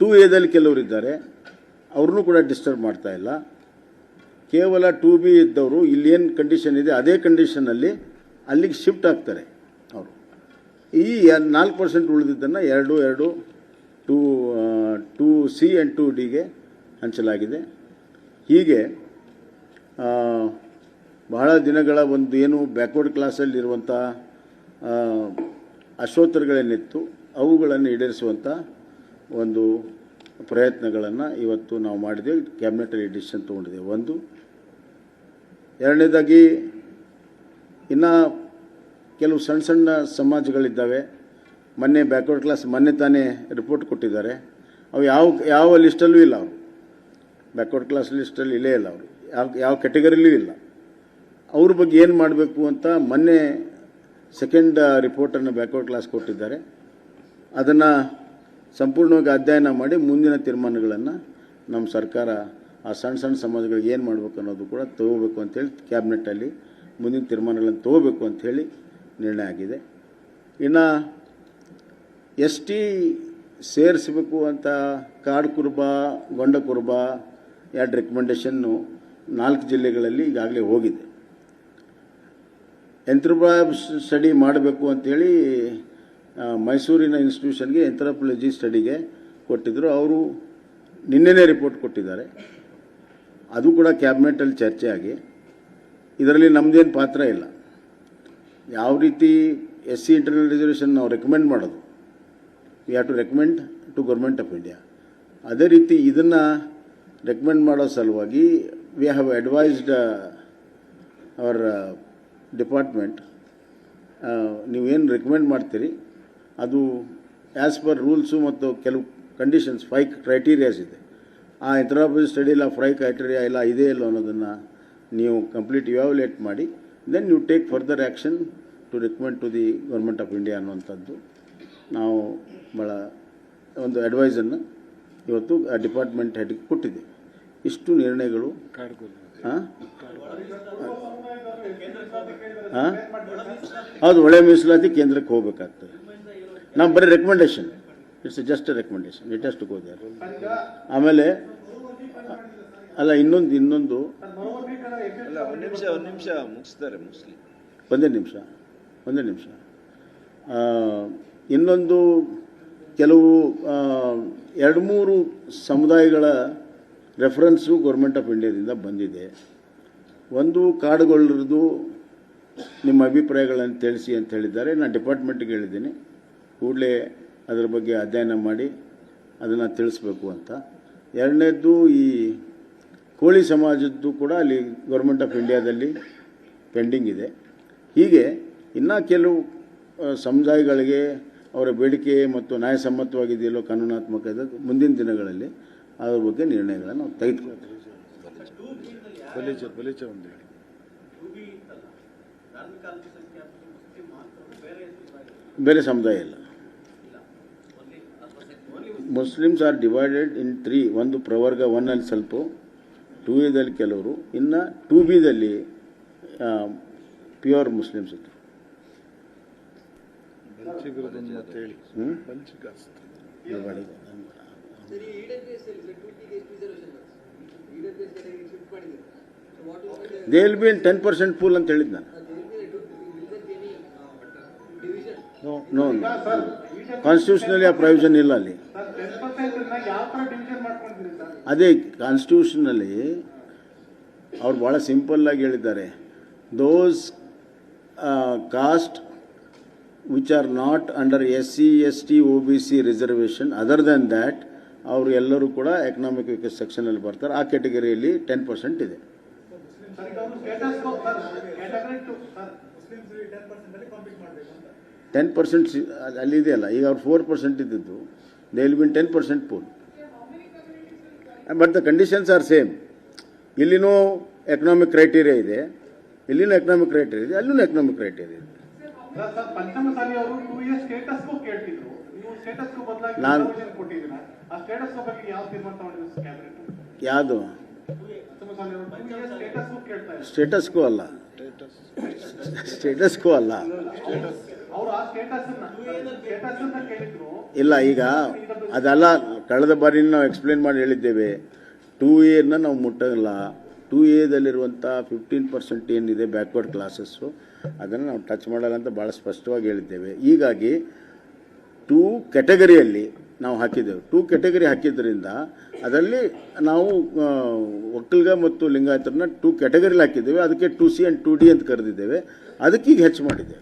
2A ಕೆಲವರಿದ್ದಾರೆ, ಅವ್ರನ್ನೂ ಕೂಡ disturb ಮಾಡ್ತಾ ಇಲ್ಲ. ಕೇವಲ 2B ಇದ್ದವರು ಇಲ್ಲೇನು ಕಂಡೀಷನ್ ಇದೆ ಅದೇ ಕಂಡೀಷನಲ್ಲಿ ಅಲ್ಲಿಗೆ ಶಿಫ್ಟ್ ಆಗ್ತಾರೆ ಅವರು. ಈ 4% ಉಳಿದಿದ್ದನ್ನು 2C ಆ್ಯಂಡ್ 2Dಗೆ ಹಂಚಲಾಗಿದೆ. ಹೀಗೆ ಬಹಳ ದಿನಗಳ ಒಂದು ಏನು ಬ್ಯಾಕ್ವರ್ಡ್ ಕ್ಲಾಸಲ್ಲಿರುವಂಥ ಅಶೋತ್ತರಗಳೇನಿತ್ತು ಅವುಗಳನ್ನು ಈಡೇರಿಸುವಂಥ ಒಂದು ಪ್ರಯತ್ನಗಳನ್ನು ಇವತ್ತು ನಾವು ಮಾಡಿದ್ದೇವೆ. ಕ್ಯಾಬಿನೆಟಲ್ಲಿ ಡಿಸಿಷನ್ ತೊಗೊಂಡಿದ್ದೇವೆ. ಒಂದು. ಎರಡನೇದಾಗಿ ಇನ್ನು ಕೆಲವು ಸಣ್ಣ ಸಣ್ಣ ಸಮಾಜಗಳಿದ್ದಾವೆ. ಮೊನ್ನೆ ಬ್ಯಾಕ್ವರ್ಡ್ ಕ್ಲಾಸ್ ತಾನೇ ರಿಪೋರ್ಟ್ ಕೊಟ್ಟಿದ್ದಾರೆ. ಅವು ಯಾವ ಲಿಸ್ಟಲ್ಲೂ ಇಲ್ಲ. ಅವರು ಬ್ಯಾಕ್ವರ್ಡ್ ಕ್ಲಾಸ್ ಲಿಸ್ಟಲ್ಲಿ ಇಲ್ಲೇ ಇಲ್ಲ. ಅವರು ಯಾವ ಕ್ಯಾಟಗರಿಲೂ ಇಲ್ಲ. ಅವ್ರ ಬಗ್ಗೆ ಏನು ಮಾಡಬೇಕು ಅಂತ ಮೊನ್ನೆ ಸೆಕೆಂಡ್ ರಿಪೋರ್ಟನ್ನು ಬ್ಯಾಕ್ವರ್ಡ್ ಕ್ಲಾಸ್ ಕೊಟ್ಟಿದ್ದಾರೆ. ಅದನ್ನು ಸಂಪೂರ್ಣವಾಗಿ ಅಧ್ಯಯನ ಮಾಡಿ ಮುಂದಿನ ತೀರ್ಮಾನಗಳನ್ನು ನಮ್ಮ ಸರ್ಕಾರ ಆ ಸಣ್ಣ ಸಣ್ಣ ಸಮಾಜಗಳಿಗೆ ಏನು ಮಾಡಬೇಕು ಅನ್ನೋದು ಕೂಡ ತಗೋಬೇಕು ಅಂಥೇಳಿ ಕ್ಯಾಬಿನೆಟ್ಟಲ್ಲಿ ಮುಂದಿನ ತೀರ್ಮಾನಗಳನ್ನು ತಗೋಬೇಕು ಅಂಥೇಳಿ ನಿರ್ಣಯ ಆಗಿದೆ. ಇನ್ನು ST ಸೇರಿಸಬೇಕು ಅಂತ ಕಾಡು ಕುರುಬ, ಗೊಂಡ ಕುರುಬ 2 ರೆಕಮೆಂಡೇಷನ್ನು 4 ಜಿಲ್ಲೆಗಳಲ್ಲಿ ಈಗಾಗಲೇ ಹೋಗಿದೆ. ಎಂಥ್ರೋಪಾಲಜಿ ಸ್ಟಡಿ ಮಾಡಬೇಕು ಅಂಥೇಳಿ ಮೈಸೂರಿನ ಇನ್ಸ್ಟಿಟ್ಯೂಷನ್ಗೆ ಎಂಥ್ರೋಪಾಲಜಿ ಸ್ಟಡಿಗೆ ಕೊಟ್ಟಿದ್ದರು. ಅವರು ನಿನ್ನೆನೇ ರಿಪೋರ್ಟ್ ಕೊಟ್ಟಿದ್ದಾರೆ. ಅದು ಕೂಡ ಕ್ಯಾಬಿನೆಟಲ್ಲಿ ಚರ್ಚೆ ಆಗಿ ಇದರಲ್ಲಿ ನಮ್ಮದೇನು ಪಾತ್ರ ಇಲ್ಲ. ಯಾವ ರೀತಿ SC ಇಂಟರ್ನಲ್ ರಿಸರ್ವೇಷನ್ ನಾವು ರೆಕಮೆಂಡ್ ಮಾಡೋದು, we have to recommend to government of India. ಅದೇ ರೀತಿ ಇದನ್ನು ರೆಕಮೆಂಡ್ ಮಾಡೋ ಸಲುವಾಗಿ we have advised our department, ನೀವೇನು ರೆಕಮೆಂಡ್ ಮಾಡ್ತೀರಿ ಅದು ಆ್ಯಸ್ ಪರ್ ರೂಲ್ಸು ಮತ್ತು ಕೆಲವು ಕಂಡೀಷನ್ಸ್ 5 ಕ್ರೈಟೀರಿಯಾಸ್ ಇದೆ. ಆ ಎಂಥ್ರೋಪಾಲಜಿ ಸ್ಟಡಿಯಲ್ಲಿ 5 ಕ್ರೈಟೀರಿಯಾ ಇಲ್ಲ ಇದೆ ಇಲ್ಲ ಅನ್ನೋದನ್ನು ನೀವು ಕಂಪ್ಲೀಟ್ ಇವ್ಯಾಲ್ಯುಯೇಟ್ ಮಾಡಿ then you take further action to recommend to the government of India ಅನ್ನುವಂಥದ್ದು ನಾವು ಭಾಳ ಒಂದು ಅಡ್ವೈಸನ್ನು ಇವತ್ತು ಆ ಡಿಪಾರ್ಟ್ಮೆಂಟ್ ಹೆಡ್ಗೆ ಕೊಟ್ಟಿದೆ. ಇಷ್ಟು ನಿರ್ಣಯಗಳು. ಹೌದು, ಒಳ್ಳೆ ಮೀಸಲಾತಿ ಕೇಂದ್ರಕ್ಕೆ ಹೋಗಬೇಕಾಗ್ತದೆ. ನಾವು ಬರೀ recommendation, it's just a recommendation, it has to go there. ಆಮೇಲೆ ಅಲ್ಲ ಇನ್ನೊಂದು ಒಂದೇ ನಿಮಿಷ ಇನ್ನೊಂದು ಕೆಲವು 2-3 ಸಮುದಾಯಗಳ ರೆಫರೆನ್ಸು ಗೌರ್ಮೆಂಟ್ ಆಫ್ ಇಂಡಿಯಾದಿಂದ ಬಂದಿದೆ. ಒಂದು ಕಾಡುಗೊಳ್ಳರದು ನಿಮ್ಮ ಅಭಿಪ್ರಾಯಗಳನ್ನು ತಿಳಿಸಿ ಅಂತ ಹೇಳಿದ್ದಾರೆ. ನಾನು ಡಿಪಾರ್ಟ್ಮೆಂಟ್ಗೆ ಹೇಳಿದ್ದೀನಿ ಕೂಡಲೇ ಅದರ ಬಗ್ಗೆ ಅಧ್ಯಯನ ಮಾಡಿ ಅದನ್ನು ತಿಳಿಸ್ಬೇಕು ಅಂತ. ಎರಡನೇದ್ದು ಈ ಕೋಳಿ ಸಮಾಜದ್ದು ಕೂಡ ಅಲ್ಲಿ ಗೌರ್ಮೆಂಟ್ ಆಫ್ ಇಂಡಿಯಾದಲ್ಲಿ ಪೆಂಡಿಂಗ್ ಇದೆ. ಹೀಗೆ ಇನ್ನೂ ಕೆಲವು ಸಮುದಾಯಗಳಿಗೆ ಅವರ ಬೇಡಿಕೆ ಮತ್ತು ನ್ಯಾಯಸಮ್ಮತವಾಗಿದೆಯಲ್ಲೋ ಕಾನೂನಾತ್ಮಕ ಮುಂದಿನ ದಿನಗಳಲ್ಲಿ ಅದರ ಬಗ್ಗೆ ನಿರ್ಣಯಗಳನ್ನು ನಾವು ತೆಗೆದುಕೊಳ್ತೀವಿ. ಬೇರೆ ಸಮುದಾಯ ಇಲ್ಲ. Muslims are divided in 3. ಒಂದು ಪ್ರವರ್ಗ 1 ಸ್ವಲ್ಪ, 2A ಕೆಲವರು, ಇನ್ನು 2B ಪ್ಯೂರ್ ಮುಸ್ಲಿಮ್ಸ್ ಇತ್ತು. They will be in 10% pool ಅಂತ ಹೇಳಿದ್ದು ನಾನು. ನೋ ಕಾನ್ಸ್ಟಿಟ್ಯೂಷನಲ್ಲಿ ಆ ಪ್ರೊವಿಷನ್ ಇಲ್ಲ ಅಲ್ಲಿ. ಅದೇ ಕಾನ್ಸ್ಟಿಟ್ಯೂಷನಲ್ಲಿ ಅವ್ರು ಭಾಳ ಸಿಂಪಲ್ಲಾಗಿ ಹೇಳಿದ್ದಾರೆ, those caste which are not under SC, ST, OBC reservation, other than that ಅವರು ಎಲ್ಲರೂ ಕೂಡ ಎಕನಾಮಿಕ್ ವೀಕರ್ ಸೆಕ್ಷನಲ್ಲಿ ಬರ್ತಾರೆ. ಆ ಕ್ಯಾಟಗರಿಯಲ್ಲಿ 10% ಇದೆ. 10% ಅಲ್ಲಿದೆಯಲ್ಲ, ಈಗ ಅವ್ರು 4% ಇದ್ದಿದ್ದು, they will be in 10% pool. But the conditions are same. ಇಲ್ಲಿನೂ ಎಕನಾಮಿಕ್ ಕ್ರೈಟೀರಿಯಾ ಇದೆ, ಇಲ್ಲಿನೂ ಎಕನಾಮಿಕ್ ಕ್ರೈಟೀರಿಯಾ ಇದೆ, ಅಲ್ಲೂ ಎಕನಾಮಿಕ್ ಕ್ರೈಟೀರಿಯಾ ಇದೆ. ನಾನು ಯಾವುದು ಸ್ಟೇಟಸ್ಗೂ ಅಲ್ಲ, ಇಲ್ಲ, ಈಗ ಅದೆಲ್ಲ ಕಳೆದ ಬಾರಿ ನಾವು ಎಕ್ಸ್ಪ್ಲೇನ್ ಮಾಡಿ ಹೇಳಿದ್ದೇವೆ. 2A ನಾವು ಮುಟ್ಟಲ್ಲ. 2Aದಲ್ಲಿರುವಂಥ 15% ಏನಿದೆ ಬ್ಯಾಕ್ವರ್ಡ್ ಕ್ಲಾಸಸ್ಸು ಅದನ್ನು ನಾವು ಟಚ್ ಮಾಡಲ್ಲ ಅಂತ ಭಾಳ ಸ್ಪಷ್ಟವಾಗಿ ಹೇಳಿದ್ದೇವೆ. ಹೀಗಾಗಿ 2 ಕ್ಯಾಟಗರಿಯಲ್ಲಿ ನಾವು ಹಾಕಿದ್ದೇವೆ. 2 ಕ್ಯಾಟಗರಿ ಹಾಕಿದ್ದರಿಂದ ಅದರಲ್ಲಿ ನಾವು ಒಕ್ಕಲಿಗ ಮತ್ತು ಲಿಂಗಾಯತರನ್ನ 2 ಕ್ಯಾಟಗರಿಲಿ ಹಾಕಿದ್ದೇವೆ. ಅದಕ್ಕೆ 2C and 2D ಅಂತ ಕರೆದಿದ್ದೇವೆ. ಅದಕ್ಕೀಗ ಹೆಚ್ಚು ಮಾಡಿದ್ದೇವೆ.